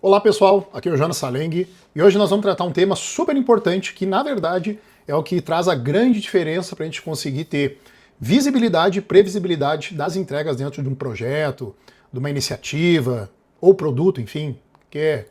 Olá pessoal, aqui é o Jonas Saleng e hoje nós vamos tratar um tema super importante que na verdade é o que traz a grande diferença para a gente conseguir ter visibilidade e previsibilidade das entregas dentro de um projeto, de uma iniciativa ou produto, enfim, que é,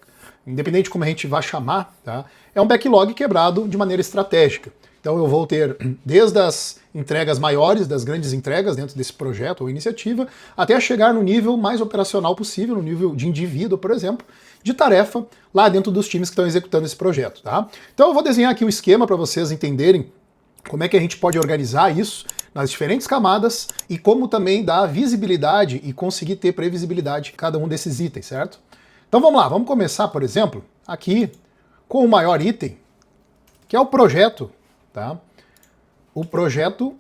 independente de como a gente vai chamar, tá? É um backlog quebrado de maneira estratégica. Então eu vou ter desde as entregas maiores, das grandes entregas dentro desse projeto ou iniciativa, até chegar no nível mais operacional possível, no nível de indivíduo, por exemplo, de tarefa lá dentro dos times que estão executando esse projeto, tá? Então eu vou desenhar aqui um esquema para vocês entenderem como é que a gente pode organizar isso nas diferentes camadas e como também dar visibilidade e conseguir ter previsibilidade de cada um desses itens, certo? Então vamos lá, vamos começar, por exemplo, aqui com o maior item, que é o projeto, tá? O projeto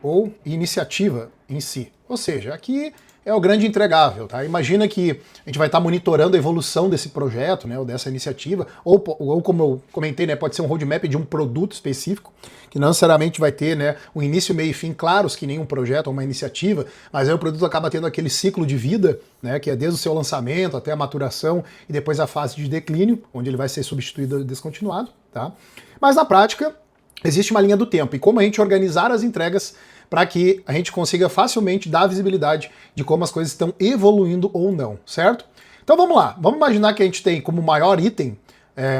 ou iniciativa em si. Ou seja, aqui é o grande entregável, tá? Imagina que a gente vai estar monitorando a evolução desse projeto, né, ou dessa iniciativa, ou como eu comentei, né, pode ser um roadmap de um produto específico, que não necessariamente vai ter, né, um início, meio e fim claros, que nem um projeto ou uma iniciativa, mas aí o produto acaba tendo aquele ciclo de vida, né, que é desde o seu lançamento até a maturação e depois a fase de declínio, onde ele vai ser substituído ou descontinuado, tá? Mas na prática, existe uma linha do tempo, e como a gente organizar as entregas para que a gente consiga facilmente dar visibilidade de como as coisas estão evoluindo ou não, certo? Então vamos lá, vamos imaginar que a gente tem como maior item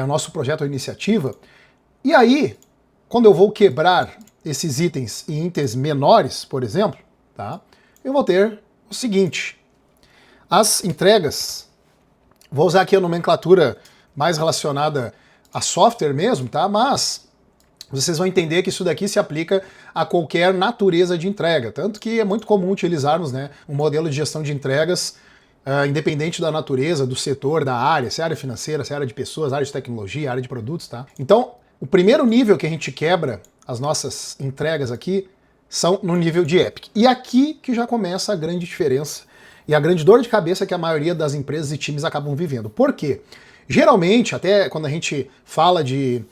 o nosso projeto ou iniciativa, e aí, quando eu vou quebrar esses itens em itens menores, por exemplo, tá, eu vou ter o seguinte: as entregas, vou usar aqui a nomenclatura mais relacionada a software mesmo, tá, mas vocês vão entender que isso daqui se aplica a qualquer natureza de entrega, tanto que é muito comum utilizarmos, né, um modelo de gestão de entregas independente da natureza, do setor, da área, se é área financeira, se é área de pessoas, área de tecnologia, área de produtos, tá? Então, o primeiro nível que a gente quebra as nossas entregas aqui são no nível de Epic. E aqui que já começa a grande diferença e a grande dor de cabeça que a maioria das empresas e times acabam vivendo. Por quê? Geralmente, até quando a gente fala de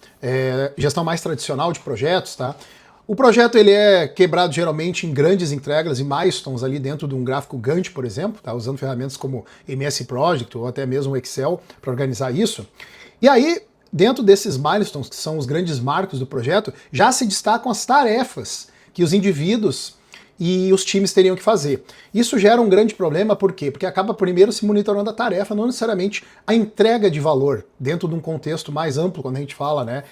gestão mais tradicional de projetos, tá? O projeto ele é quebrado geralmente em grandes entregas e milestones ali dentro de um gráfico Gantt, por exemplo, tá? Usando ferramentas como MS Project ou até mesmo o Excel para organizar isso. E aí, dentro desses milestones, que são os grandes marcos do projeto, já se destacam as tarefas que os indivíduos e os times teriam que fazer. Isso gera um grande problema, por quê? Porque acaba primeiro se monitorando a tarefa, não necessariamente a entrega de valor, dentro de um contexto mais amplo, quando a gente fala, né,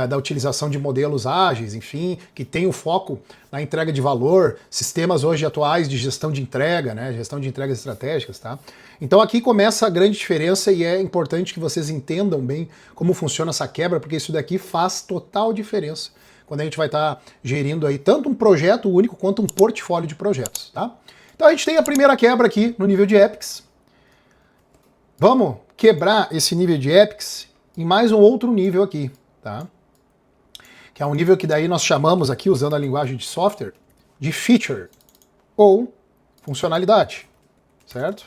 da utilização de modelos ágeis, enfim, que tem o foco na entrega de valor, sistemas hoje atuais de gestão de entrega, né, gestão de entregas estratégicas, tá? Então aqui começa a grande diferença e é importante que vocês entendam bem como funciona essa quebra, porque isso daqui faz total diferença quando a gente vai estar gerindo aí tanto um projeto único quanto um portfólio de projetos, tá? Então a gente tem a primeira quebra aqui no nível de Epics. Vamos quebrar esse nível de Epics em mais um outro nível aqui, tá? Que é um nível que daí nós chamamos aqui, usando a linguagem de software, de feature ou funcionalidade, certo?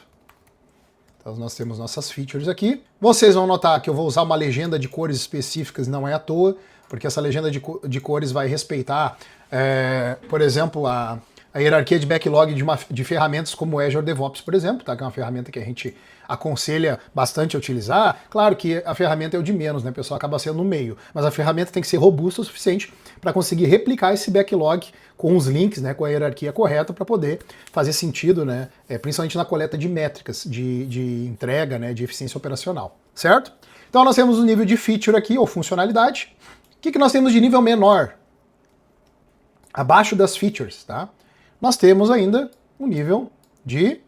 Então nós temos nossas features aqui. Vocês vão notar que eu vou usar uma legenda de cores específicas, não é à toa, porque essa legenda de cores vai respeitar, por exemplo, a hierarquia de backlog de ferramentas como o Azure DevOps, por exemplo, tá? Que é uma ferramenta que a gente aconselha bastante a utilizar. Claro que a ferramenta é o de menos, né? O pessoal acaba sendo no meio, mas a ferramenta tem que ser robusta o suficiente para conseguir replicar esse backlog com os links, né, com a hierarquia correta para poder fazer sentido, né, principalmente na coleta de métricas de entrega, né, de eficiência operacional, certo? Então nós temos o nível de feature aqui, ou funcionalidade. O que nós temos de nível menor? Abaixo das features, tá? Nós temos ainda o nível de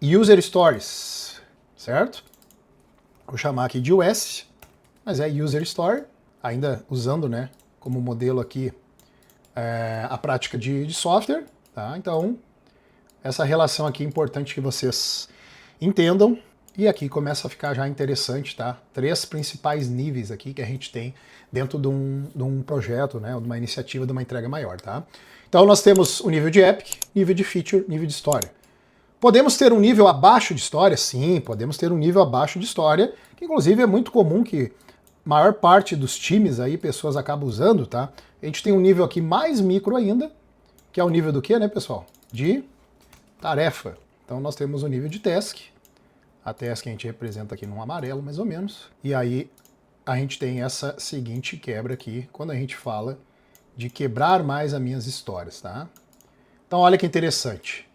User Stories, certo? Vou chamar aqui de US, mas é User Story, ainda usando, né, como modelo aqui a prática de software, tá? Então, essa relação aqui é importante que vocês entendam. E aqui começa a ficar já interessante, tá? 3 principais níveis aqui que a gente tem dentro de um projeto, né? Ou de uma iniciativa, de uma entrega maior, tá? Então nós temos o nível de Epic, nível de Feature, nível de História. Podemos ter um nível abaixo de História? Sim, podemos ter um nível abaixo de História, que inclusive é muito comum que a maior parte dos times aí, pessoas acabam usando, tá? A gente tem um nível aqui mais micro ainda, que é o nível do quê, né, pessoal? De tarefa. Então nós temos o nível de Task, a task que a gente representa aqui num amarelo, mais ou menos. E aí a gente tem essa seguinte quebra aqui, quando a gente fala de quebrar mais as minhas histórias, tá? Então olha que interessante.